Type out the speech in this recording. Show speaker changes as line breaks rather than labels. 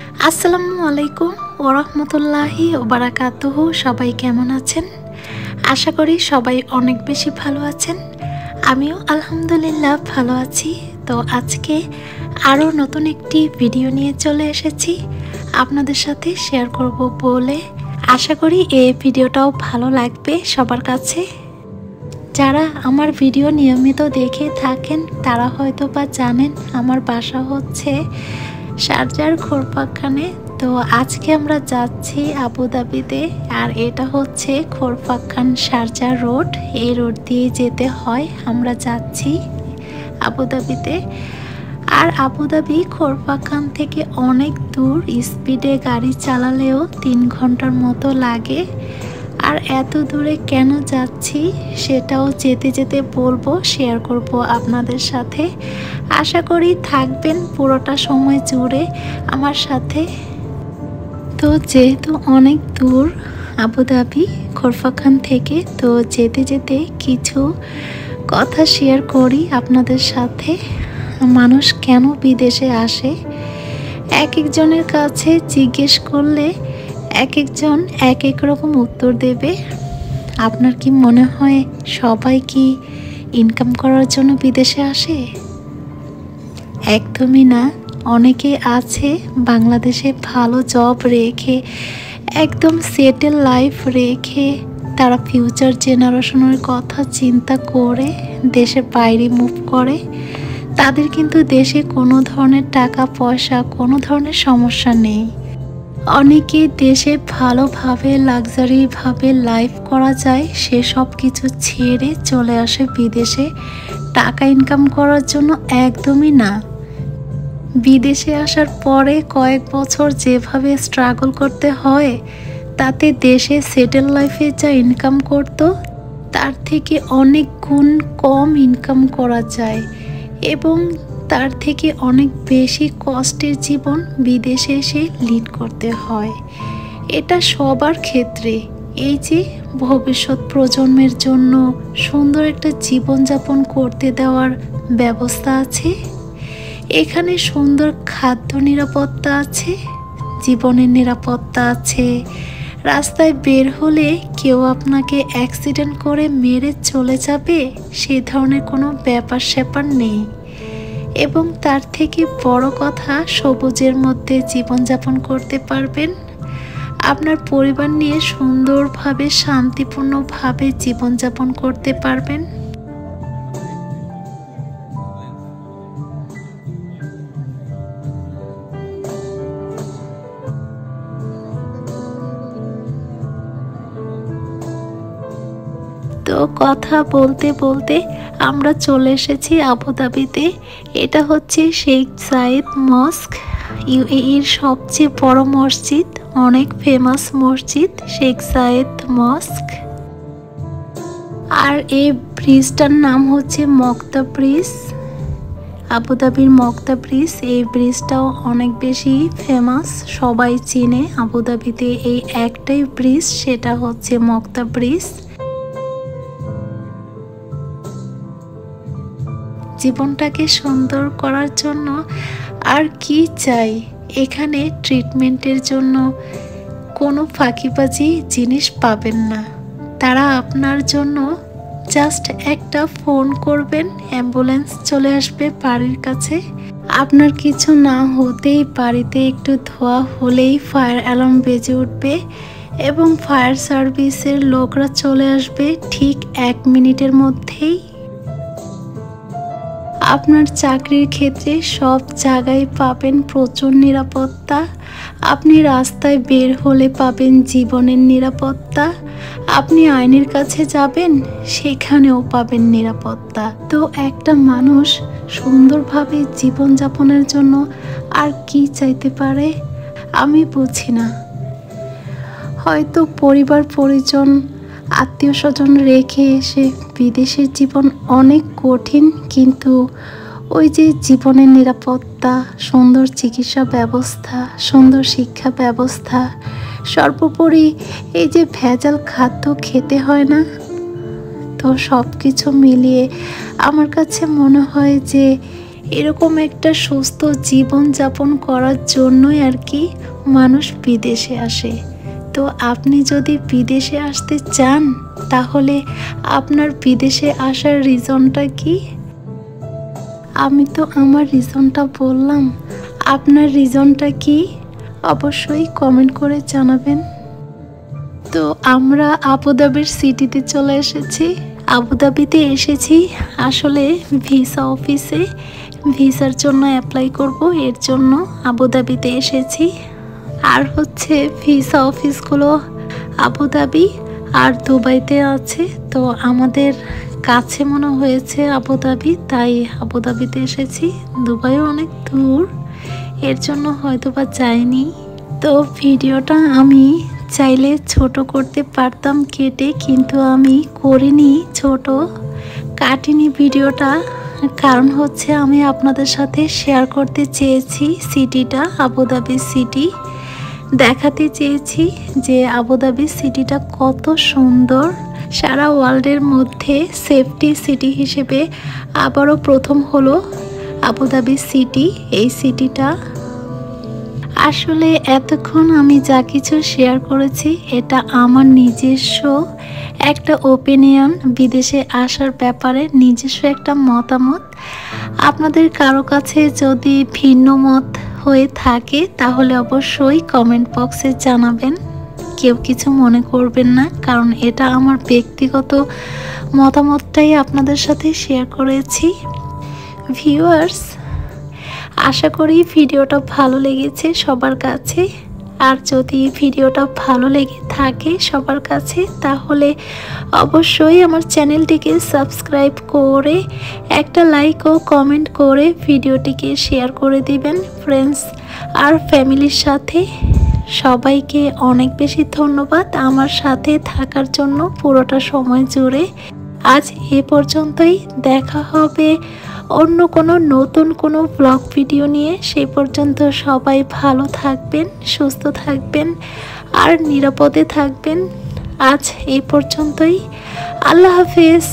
আসসালামু আলাইকুম ওরহমতুল্লাহি ওবারাকাতুহু। সবাই কেমন আছেন? আশা করি সবাই অনেক বেশি ভালো আছেন। আমিও আলহামদুলিল্লাহ ভালো আছি। তো আজকে আরও নতুন একটি ভিডিও নিয়ে চলে এসেছি আপনাদের সাথে শেয়ার করব বলে। আশা করি এই ভিডিওটাও ভালো লাগবে সবার কাছে। যারা আমার ভিডিও নিয়মিত দেখে থাকেন তারা হয়তো বা জানেন আমার বাসা হচ্ছে শারজার খোরফাখানে। তো আজকে আমরা যাচ্ছি আবুধাবিতে, আর এটা হচ্ছে খোরফাখান শারজা রোড। এই রোড দিয়ে যেতে হয়। আমরা যাচ্ছি আবুধাবিতে, আর আবুধাবি খোরফাখান থেকে অনেক দূর। স্পিডে গাড়ি চালালেও 3 ঘন্টার মতো লাগে। আর এত দূরে কেন যাচ্ছি সেটাও যেতে যেতে বলবো, শেয়ার করব আপনাদের সাথে। আশা করি থাকবেন পুরোটা সময় জুড়ে আমার সাথে। তো যেহেতু অনেক দূর আবুধাবি খোরফাখান থেকে, তো যেতে যেতে কিছু কথা শেয়ার করি আপনাদের সাথে। মানুষ কেন বিদেশে আসে, এক একজনের কাছে জিজ্ঞেস করলে এক একজন এক এক রকম উত্তর দেবে। আপনার কি মনে হয় সবাই কি ইনকাম করার জন্য বিদেশে আসে? একদমই না। অনেকে আছে বাংলাদেশে ভালো জব রেখে, একদম সেটেল লাইফ রেখে, তারা ফিউচার জেনারেশনের কথা চিন্তা করে দেশের বাইরে মুভ করে। তাদের কিন্তু দেশে কোনো ধরনের টাকা পয়সা, কোনো ধরনের সমস্যা নেই। অনেকে দেশে ভালোভাবে লাক্সারিভাবে লাইফ করা যায়, সে সব কিছু ছেড়ে চলে আসে বিদেশে টাকা ইনকাম করার জন্য। একদমই না। বিদেশে আসার পরে কয়েক বছর যেভাবে স্ট্রাগল করতে হয়, তাতে দেশে সেটেল লাইফে যা ইনকাম করত তার থেকে অনেক গুণ কম ইনকাম করা যায়, এবং তার থেকে অনেক বেশি কষ্টের জীবন বিদেশে এসে লিড করতে হয়। এটা সবার ক্ষেত্রে। এই যে ভবিষ্যৎ প্রজন্মের জন্য সুন্দর একটা জীবনযাপন করতে দেওয়ার ব্যবস্থা আছে, এখানে সুন্দর খাদ্য নিরাপত্তা আছে, জীবনের নিরাপত্তা আছে। রাস্তায় বের হলে কেউ আপনাকে অ্যাক্সিডেন্ট করে মেরে চলে যাবে সে ধরনের কোনো ব্যাপার স্যাপার নেই। এবং তার থেকে বড় কথা, সবুজের মধ্যে জীবনযাপন করতে পারবেন। আপনার পরিবার নিয়ে সুন্দরভাবে শান্তিপূর্ণভাবে জীবনযাপন করতে পারবেন। তো কথা বলতে বলতে আমরা চলে এসেছি আবুধাবিতে। এটা হচ্ছে শেখ জায়েদ মস্ক, ইউএইর সবচেয়ে বড় মসজিদ, অনেক ফেমাস মসজিদ শেখ জায়েদ মস্ক। আর এই ব্রিজটার নাম হচ্ছে মক্তা ব্রিজ, আবুধাবির মক্তা ব্রিজ। এই ব্রিজটাও অনেক বেশি ফেমাস, সবাই চেনে আবুধাবিতে এই একটাই ব্রিজ, সেটা হচ্ছে মক্তা ব্রিজ। জীবনটাকে সুন্দর করার জন্য আর কি চাই? এখানে ট্রিটমেন্টের জন্য কোনো ফাঁকিবাজি জিনিস পাবেন না। তারা আপনার জন্য জাস্ট একটা ফোন করবেন, অ্যাম্বুলেন্স চলে আসবে বাড়ির কাছে। আপনার কিছু না হতেই বাড়িতে একটু ধোয়া হলেই ফায়ার অ্যালার্ম বেজে উঠবে, এবং ফায়ার সার্ভিসের লোকরা চলে আসবে ঠিক 1 মিনিটের মধ্যেই। আপনার চাকরির ক্ষেত্রে সব জায়গায় পাবেন প্রচুর নিরাপত্তা। আপনি রাস্তায় বের হলে পাবেন জীবনের নিরাপত্তা। আপনি আইনের কাছে যাবেন, সেখানেও পাবেন নিরাপত্তা। তো একটা মানুষ সুন্দরভাবে জীবনযাপনের জন্য আর কি চাইতে পারে? আমি বুঝি না। হয়তো পরিবার পরিজন আত্মীয় স্বজন রেখে এসে বিদেশের জীবন অনেক কঠিন, কিন্তু ওই যে জীবনের নিরাপত্তা, সুন্দর চিকিৎসা ব্যবস্থা, সুন্দর শিক্ষা ব্যবস্থা, সর্বোপরি এই যে ভেজাল খাদ্য খেতে হয় না, তো সব কিছু মিলিয়ে আমার কাছে মনে হয় যে এরকম একটা সুস্থ জীবন যাপন করার জন্যই আর কি মানুষ বিদেশে আসে। তো আপনি যদি বিদেশে আসতে চান তাহলে আপনার বিদেশে আসার রিজনটা কি? আমি তো আমার রিজনটা বললাম, আপনার রিজনটা কি অবশ্যই কমেন্ট করে জানাবেন। তো আমরা আবুধাবির সিটিতে চলে এসেছি। আবুধাবিতে এসেছি আসলে ভিসা অফিসে, ভিসার জন্য অ্যাপ্লাই করব, এর জন্য আবুধাবিতে এসেছি। আর হচ্ছে ভিসা অফিসগুলো আবুধাবি আর দুবাইতে আছে। তো আমাদের কাছে মনে হয়েছে আবুধাবি, তাই আবুধাবিতে এসেছি। দুবাইও অনেক দূর, এর জন্য হয়তো বা যাইনি। তো ভিডিওটা আমি চাইলে ছোট করতে পারতাম কেটে, কিন্তু আমি করিনি, ছোট কাটিনি ভিডিওটা। কারণ হচ্ছে আমি আপনাদের সাথে শেয়ার করতে চেয়েছি সিটিটা, আবুধাবি সিটি দেখাতে চেয়েছি যে আবুধাবি সিটিটা কত সুন্দর। সারা ওয়ার্ল্ডের মধ্যে সেফটি সিটি হিসেবে আবারও প্রথম হলো আবুধাবি সিটি। এই সিটিটা আসলে এতক্ষণ আমি যা কিছু শেয়ার করেছি এটা আমার নিজস্ব একটা ওপিনিয়ন, বিদেশে আসার ব্যাপারে নিজস্ব একটা মতামত। আপনাদের কারো কাছে যদি ভিন্ন মত হয়ে থাকে তাহলে অবশ্যই কমেন্ট বক্সে জানাবেন, কেউ কিছু মনে করবেন না, কারণ এটা আমার ব্যক্তিগত মতামতটাই আপনাদের সাথে শেয়ার করেছি। ভিউয়ার্স, আশা করি ভিডিওটা ভালো লেগেছে সবার কাছে। আর যদি ভিডিওটা ভালো লেগে থাকে সবার কাছে তাহলে অবশ্যই আমার চ্যানেলটিকে সাবস্ক্রাইব করে একটা লাইক ও কমেন্ট করে ভিডিওটিকে শেয়ার করে দিবেন ফ্রেন্ডস আর ফ্যামিলির সাথে। সবাইকে অনেক বেশি ধন্যবাদ আমার সাথে থাকার জন্য পুরোটা সময় জুড়ে। আজ এ পর্যন্তই, দেখা হবে অন্য কোনো নতুন কোনো ব্লগ ভিডিও নিয়ে। সেই পর্যন্ত সবাই ভালো থাকবেন, সুস্থ থাকবেন আর নিরাপদে থাকবেন। আজ এই পর্যন্তই, আল্লাহ হাফেজ।